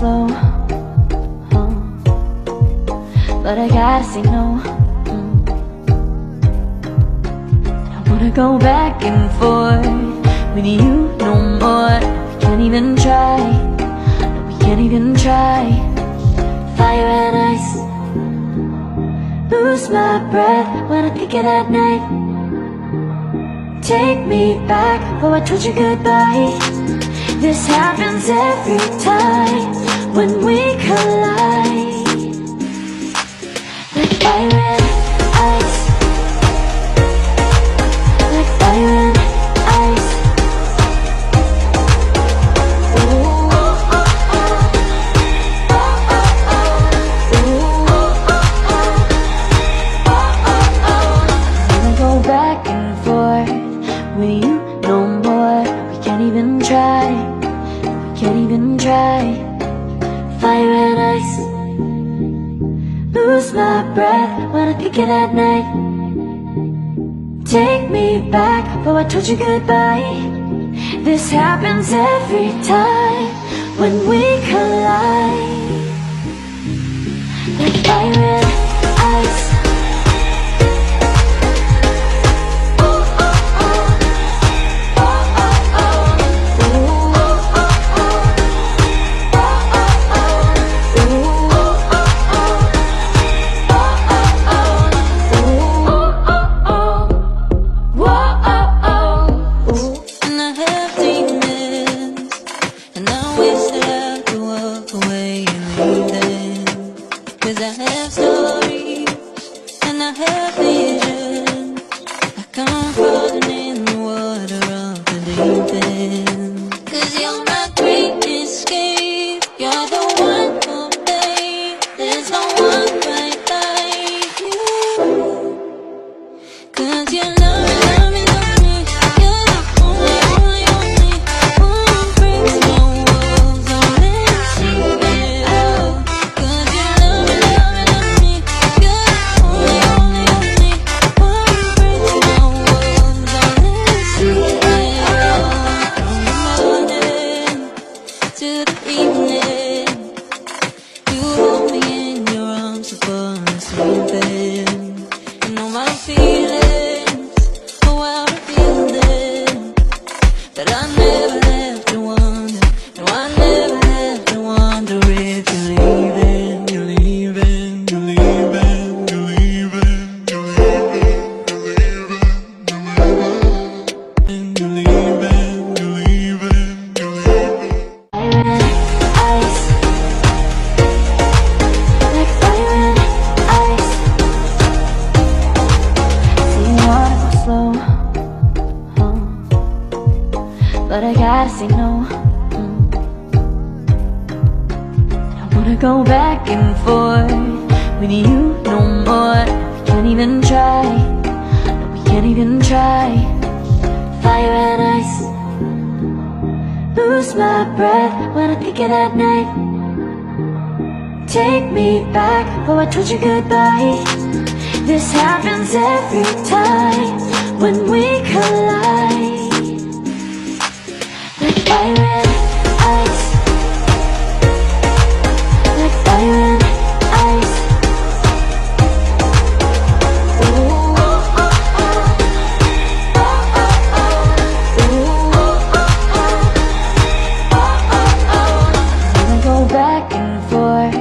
slow, but I gotta say no. I don't wanna go back and forth with you no more. We can't even try, no, we can't even try. Fire and ice, lose my breath when I think it at night. Take me back, oh I told you goodbye. This happens every time when we collide. Like fire and ice, like fire and ice. Ooh, oh, oh, oh. Oh, oh, oh. Ooh, oh, oh, oh. Oh, oh, oh. I wanna go back and forth with you no more. We can't even try, we can't even try. Fire and ice, lose my breath when I think it at night. Take me back, oh I told you goodbye. This happens every time when we collide. Like fire and ice. Cause I have stories and I have visions, like I'm falling in the water of the deep end. Cause you're my great escape, you're the one for me. There's no one quite like you. Cause you love me, love me, love me. You're the only, only, only one breaks my walls, don't let me see it. Cause you love me, love me, love me. You're the only, only, only one breaks my walls, don't let me see it. From the morning to the evening, you hold me in your arms before I'm sleeping. You know my feelings, oh how to feel them. But I never left to wonder, no I never left to wonder if you're leaving, you're leaving, you're leaving, you're leaving, you're leaving, you're leaving, you're leaving, you're leaving, you're leaving. Fire and ice, like fire and ice. Say you wanna go slow, but I gotta say no. I don't wanna go back and forth with you no more. We can't even try, no, we can't even try. Fire and ice, lose my breath when I think it at night. Take me back, oh I told you goodbye. This happens every time when we collide. Like fire and ice, like fire and ice. Ooh, oh, oh, oh. Oh, oh, oh. Ooh, oh, oh, oh. Oh, oh, oh. I wanna go back and forth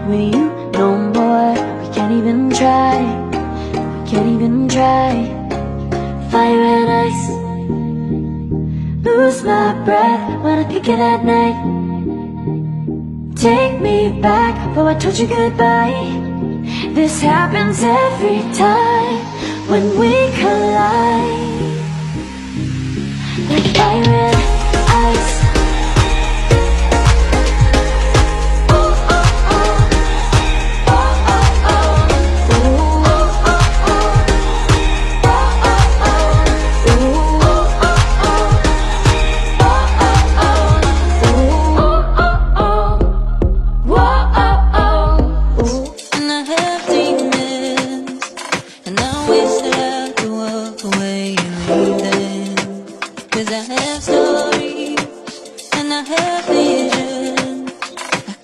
with you no more. We can't even try, we can't even try. Fire and ice, lose my breath when I think it at night. Take me back, oh I told you goodbye. This happens every time when we collide. Like fire and ice. Oh, oh, oh. Oh, oh, oh. Ooh, oh, oh, oh. Oh, oh, oh. Ooh, oh, oh, oh. And I have demons, and I wish that I could walk away and leave them. Cause I have stories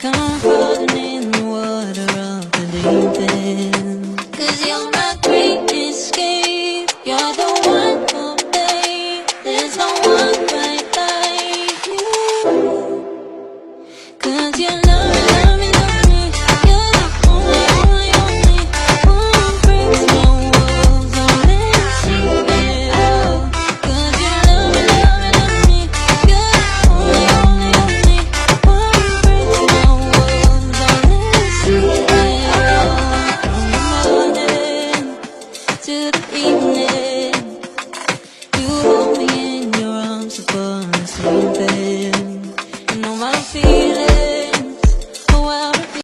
Like I'm floating in the water of the deep end. 'Cause you're my great escape. You're the one for me. There's no one quite like you. 'Cause you know